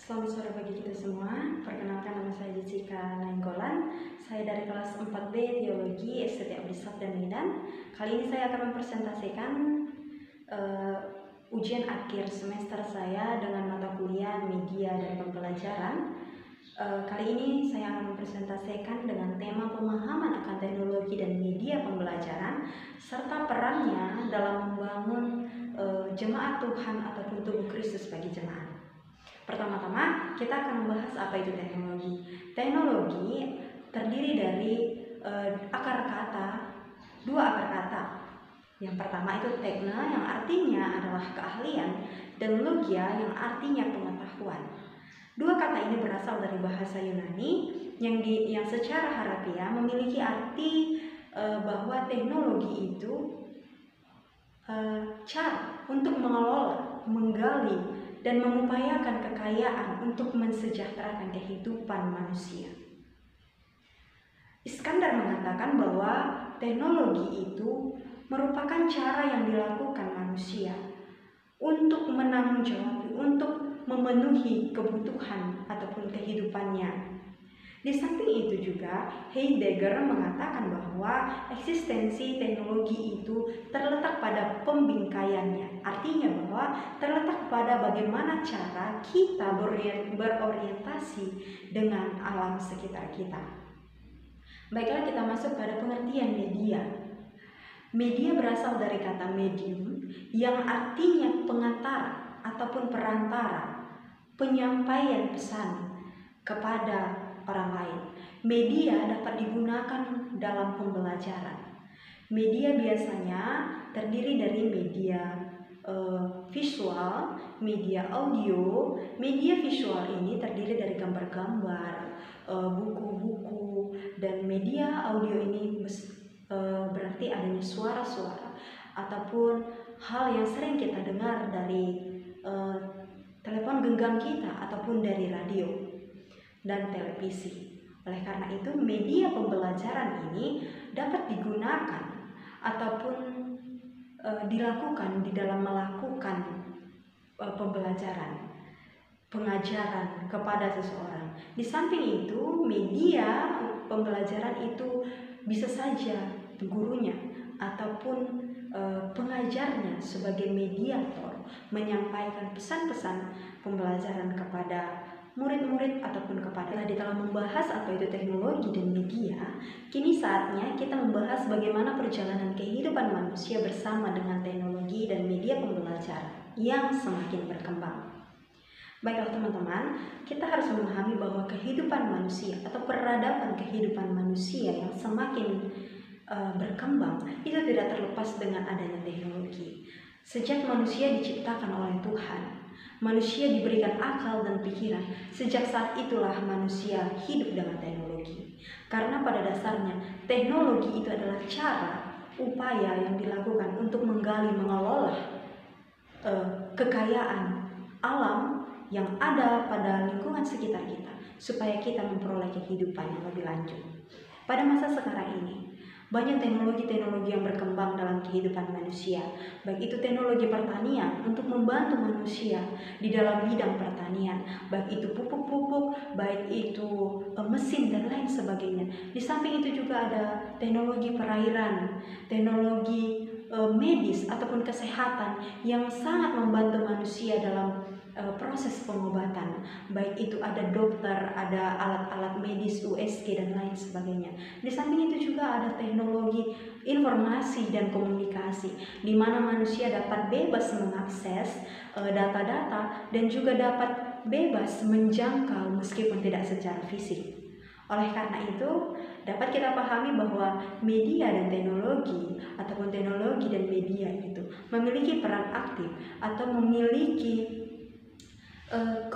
Selamat sore bagi kita semua. Perkenalkan, nama saya Jessica Nainggolan. Saya dari kelas 4B Teologi STT Abdisab dan Medan. Kali ini saya akan mempresentasikan ujian akhir semester saya dengan mata kuliah Media dan Pembelajaran. Kali ini saya akan mempresentasikan dengan tema pemahaman akan teknologi dan media pembelajaran serta perannya dalam membangun jemaat Tuhan ataupun tubuh Kristus bagi jemaat. Pertama-tama kita akan membahas apa itu teknologi. Teknologi terdiri dari dua akar kata. Yang pertama itu tekne yang artinya adalah keahlian dan logia yang artinya pengetahuan. Dua kata ini berasal dari bahasa Yunani yang secara harafiah memiliki arti bahwa teknologi itu cara untuk mengelola, menggali, dan mengupayakan kekayaan untuk mensejahterakan kehidupan manusia. Iskandar mengatakan bahwa teknologi itu merupakan cara yang dilakukan manusia untuk menanggung untuk memenuhi kebutuhan ataupun kehidupannya. Di samping itu juga, Heidegger mengatakan bahwa eksistensi teknologi itu terletak pada pembingkaiannya. Artinya bahwa terletak pada bagaimana cara kita berorientasi dengan alam sekitar kita. Baiklah, kita masuk pada pengertian media. Media berasal dari kata medium yang artinya pengantar ataupun perantara, penyampaian pesan kepada orang lain. Media dapat digunakan dalam pembelajaran. Media biasanya terdiri dari media visual, media audio. Media visual ini terdiri dari gambar-gambar, buku-buku, dan media audio ini berarti adanya suara-suara ataupun hal yang sering kita dengar dari telepon genggam kita ataupun dari radio dan televisi. Oleh karena itu, media pembelajaran ini dapat digunakan ataupun dilakukan di dalam melakukan pembelajaran, pengajaran kepada seseorang. Di samping itu, media pembelajaran itu bisa saja gurunya ataupun pengajarnya sebagai mediator menyampaikan pesan-pesan pembelajaran kepada murid-murid ataupun kepada. Di dalam membahas apa itu teknologi dan media, kini saatnya kita membahas bagaimana perjalanan kehidupan manusia bersama dengan teknologi dan media pembelajaran yang semakin berkembang. Baiklah teman-teman, kita harus memahami bahwa kehidupan manusia atau peradaban kehidupan manusia yang semakin berkembang itu tidak terlepas dengan adanya teknologi. Sejak manusia diciptakan oleh Tuhan, manusia diberikan akal dan pikiran. Sejak saat itulah manusia hidup dengan teknologi. Karena pada dasarnya teknologi itu adalah cara, upaya yang dilakukan untuk menggali, mengelola kekayaan alam yang ada pada lingkungan sekitar kita, supaya kita memperoleh kehidupan yang lebih lanjut. Pada masa sekarang ini, banyak teknologi-teknologi yang berkembang dalam kehidupan manusia, baik itu teknologi pertanian untuk membantu manusia di dalam bidang pertanian, baik itu pupuk-pupuk, baik itu mesin dan lain sebagainya. Di samping itu juga ada teknologi perairan, teknologi medis ataupun kesehatan yang sangat membantu manusia dalam proses pengobatan, baik itu ada dokter, ada alat-alat medis, USG dan lain sebagainya. Di samping itu juga ada teknologi informasi dan komunikasi, di mana manusia dapat bebas mengakses data-data dan juga dapat bebas menjangkau meskipun tidak secara fisik. Oleh karena itu, dapat kita pahami bahwa media dan teknologi ataupun teknologi dan media itu memiliki peran aktif atau memiliki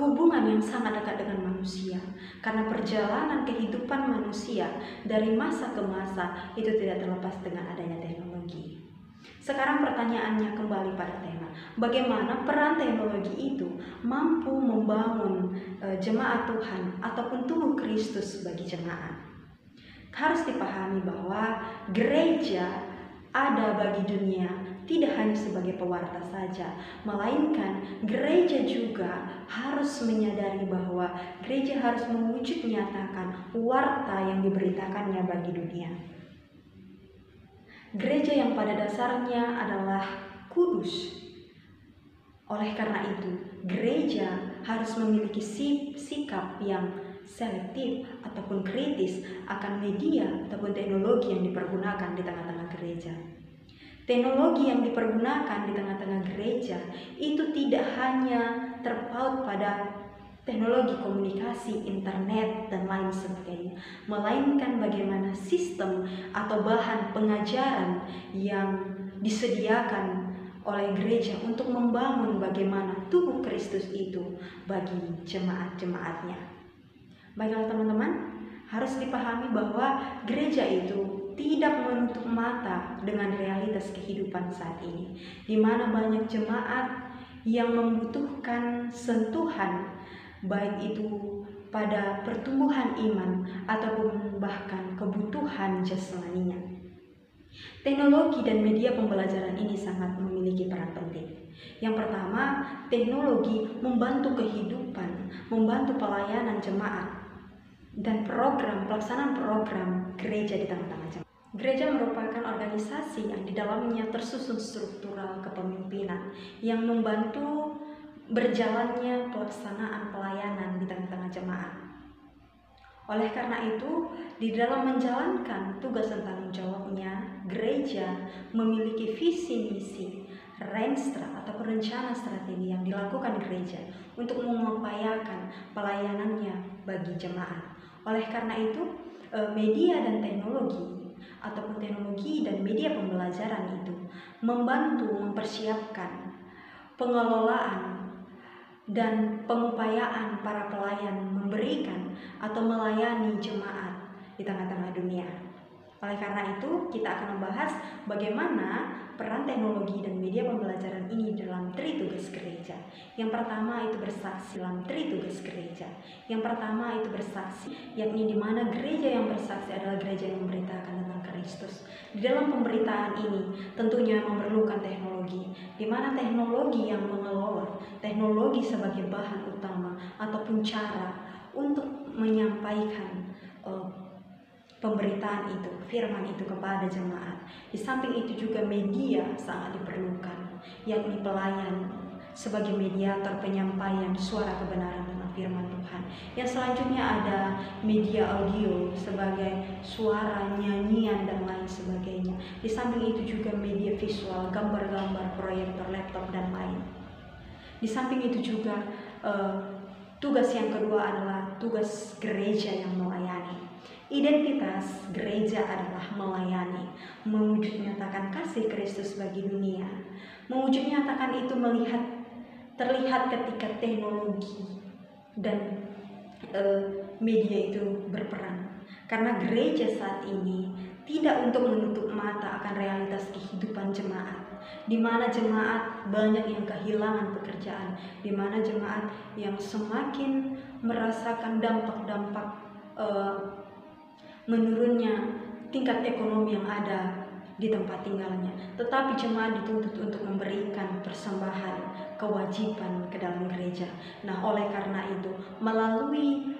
hubungan yang sangat dekat dengan manusia, karena perjalanan kehidupan manusia dari masa ke masa itu tidak terlepas dengan adanya teknologi. Sekarang pertanyaannya kembali pada tema, bagaimana peran teknologi itu mampu membangun jemaat Tuhan ataupun tubuh Kristus bagi jemaat. Harus dipahami bahwa gereja ada bagi dunia tidak hanya sebagai pewarta saja, melainkan gereja juga harus menyadari bahwa gereja harus mewujud nyatakan warta yang diberitakannya bagi dunia. Gereja yang pada dasarnya adalah kudus. Oleh karena itu, gereja harus memiliki sikap yang selektif ataupun kritis akan media ataupun teknologi yang dipergunakan di tengah-tengah gereja. Teknologi yang dipergunakan di tengah-tengah gereja itu tidak hanya terpaut pada teknologi komunikasi, internet, dan lain sebagainya, melainkan bagaimana sistem atau bahan pengajaran yang disediakan oleh gereja untuk membangun bagaimana tubuh Kristus itu bagi jemaat-jemaatnya. Baiklah teman-teman, harus dipahami bahwa gereja itu tidak menutup mata dengan realitas kehidupan saat ini, di mana banyak jemaat yang membutuhkan sentuhan, baik itu pada pertumbuhan iman ataupun bahkan kebutuhan jasmaninya. Teknologi dan media pembelajaran ini sangat memiliki peran penting. Yang pertama, teknologi membantu kehidupan, membantu pelayanan jemaat, dan pelaksanaan program gereja di tengah-tengah jemaat. Gereja merupakan organisasi yang di dalamnya tersusun struktural kepemimpinan yang membantu berjalannya pelaksanaan pelayanan di tengah-tengah jemaat. Oleh karena itu, di dalam menjalankan tugas dan tanggung jawabnya, gereja memiliki visi misi, renstra atau rencana strategi yang dilakukan gereja untuk mengupayakan pelayanannya bagi jemaat. Oleh karena itu, media dan teknologi ataupun teknologi dan media pembelajaran itu membantu mempersiapkan pengelolaan dan pengupayaan para pelayan memberikan atau melayani jemaat di tengah-tengah dunia. Oleh karena itu, kita akan membahas bagaimana peran teknologi dan media pembelajaran ini dalam tritugas gereja. Yang pertama itu bersaksi dalam tritugas gereja. Yang pertama itu bersaksi, yakni di mana gereja yang bersaksi adalah gereja yang memberitakan tentang Kristus. Di dalam pemberitaan ini tentunya memerlukan teknologi, di mana teknologi yang mengelola, teknologi sebagai bahan utama ataupun cara untuk menyampaikan pemberitaan itu, firman itu kepada jemaat. Di samping itu juga media sangat diperlukan, yakni pelayan sebagai mediator penyampaian suara kebenaran tentang firman Tuhan. Yang selanjutnya ada media audio sebagai suara, nyanyian, dan lain sebagainya. Di samping itu juga media visual, gambar-gambar, proyektor, laptop, dan lain. Di samping itu juga tugas yang kedua adalah tugas gereja yang melayani. Identitas gereja adalah melayani, mewujud nyatakan kasih Kristus bagi dunia. Mewujud nyatakan itu terlihat ketika teknologi dan media itu berperan. Karena gereja saat ini tidak untuk menutup mata akan realitas kehidupan jemaat, di mana jemaat banyak yang kehilangan pekerjaan, di mana jemaat yang semakin merasakan dampak-dampak menurunnya tingkat ekonomi yang ada di tempat tinggalnya. Tetapi jemaat dituntut untuk memberikan persembahan kewajiban ke dalam gereja. Nah, oleh karena itu, melalui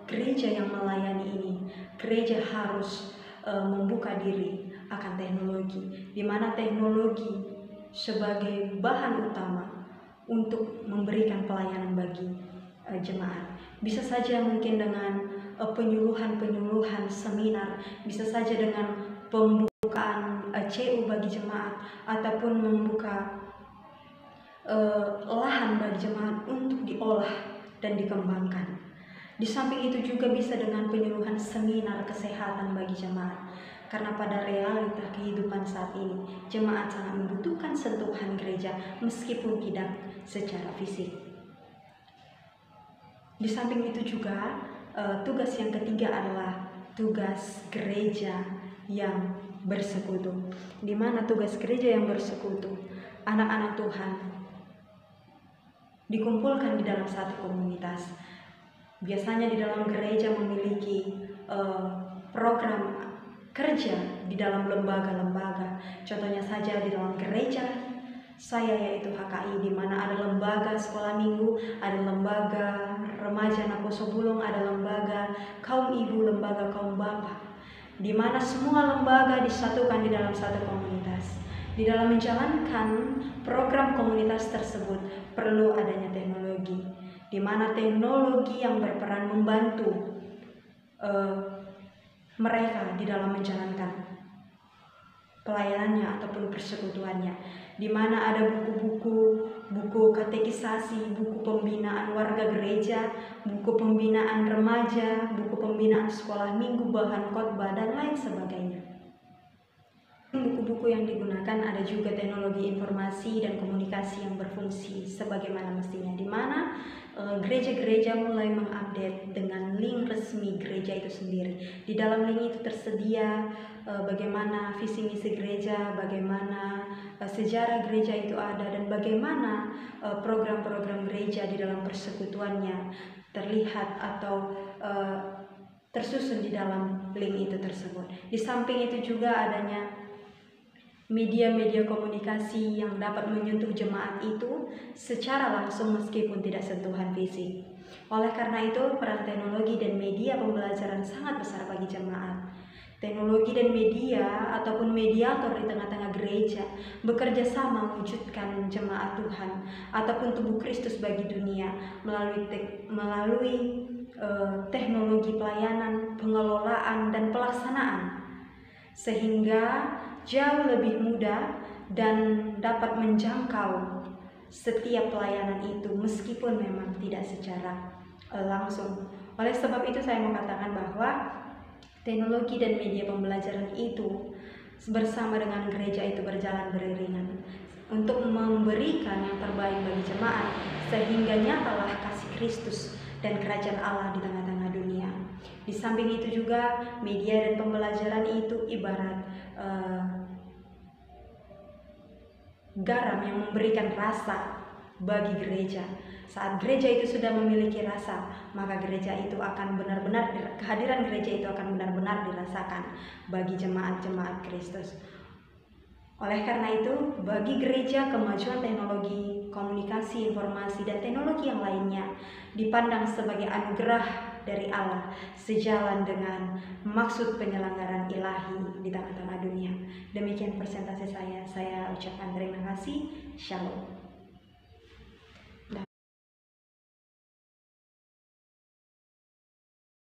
gereja yang melayani ini, gereja harus membuka diri akan teknologi, di mana teknologi sebagai bahan utama untuk memberikan pelayanan bagi jemaat. Bisa saja mungkin dengan penyuluhan seminar, bisa saja dengan pembukaan CU bagi jemaat, ataupun membuka lahan bagi jemaat untuk diolah dan dikembangkan. Di samping itu juga bisa dengan penyuluhan seminar kesehatan bagi jemaat, karena pada realita kehidupan saat ini, jemaat sangat membutuhkan sentuhan gereja meskipun tidak secara fisik. Di samping itu juga tugas yang ketiga adalah tugas gereja yang bersekutu. Di mana tugas gereja yang bersekutu, anak-anak Tuhan dikumpulkan di dalam satu komunitas. Biasanya di dalam gereja memiliki program kerja di dalam lembaga-lembaga. Contohnya saja di dalam gereja saya, yaitu HKI, di mana ada lembaga sekolah minggu, ada lembaga remaja Naposo Bulong, ada lembaga kaum ibu, lembaga kaum bapak, di mana semua lembaga disatukan di dalam satu komunitas. Di dalam menjalankan program komunitas tersebut perlu adanya teknologi, di mana teknologi yang berperan membantu mereka di dalam menjalankan pelayanannya ataupun persekutuannya, di mana ada buku katekisasi, buku pembinaan warga gereja, buku pembinaan remaja, buku pembinaan sekolah minggu, bahan khotbah, dan lain sebagainya. Buku-buku yang digunakan ada juga teknologi informasi dan komunikasi yang berfungsi sebagaimana mestinya, di mana gereja-gereja mulai mengupdate dengan link resmi gereja itu sendiri. Di dalam link itu tersedia bagaimana visi misi gereja, bagaimana sejarah gereja itu ada, dan bagaimana program-program gereja di dalam persekutuannya terlihat atau tersusun di dalam link itu tersebut. Di samping itu juga adanya media-media komunikasi yang dapat menyentuh jemaat itu secara langsung meskipun tidak sentuhan fisik. Oleh karena itu, peran teknologi dan media pembelajaran sangat besar bagi jemaat. Teknologi dan media ataupun mediator di tengah-tengah gereja bekerja sama mewujudkan jemaat Tuhan ataupun tubuh Kristus bagi dunia melalui teknologi pelayanan, pengelolaan, dan pelaksanaan, sehingga jauh lebih mudah dan dapat menjangkau setiap pelayanan itu meskipun memang tidak secara langsung. Oleh sebab itu saya mau katakan bahwa teknologi dan media pembelajaran itu bersama dengan gereja itu berjalan beriringan untuk memberikan yang terbaik bagi jemaat, sehingga nyatalah kasih Kristus dan kerajaan Allah di tengah-tengah dunia. Di samping itu juga media dan pembelajaran itu ibarat garam yang memberikan rasa bagi gereja. Saat gereja itu sudah memiliki rasa, maka gereja itu akan kehadiran gereja itu akan benar-benar dirasakan bagi jemaat-jemaat Kristus. Oleh karena itu, bagi gereja, kemajuan teknologi, komunikasi, informasi, dan teknologi yang lainnya dipandang sebagai anugerah dari Allah, sejalan dengan maksud penyelenggaraan ilahi di tengah-tengah dunia. Demikian presentasi saya ucapkan terima kasih. Shalom.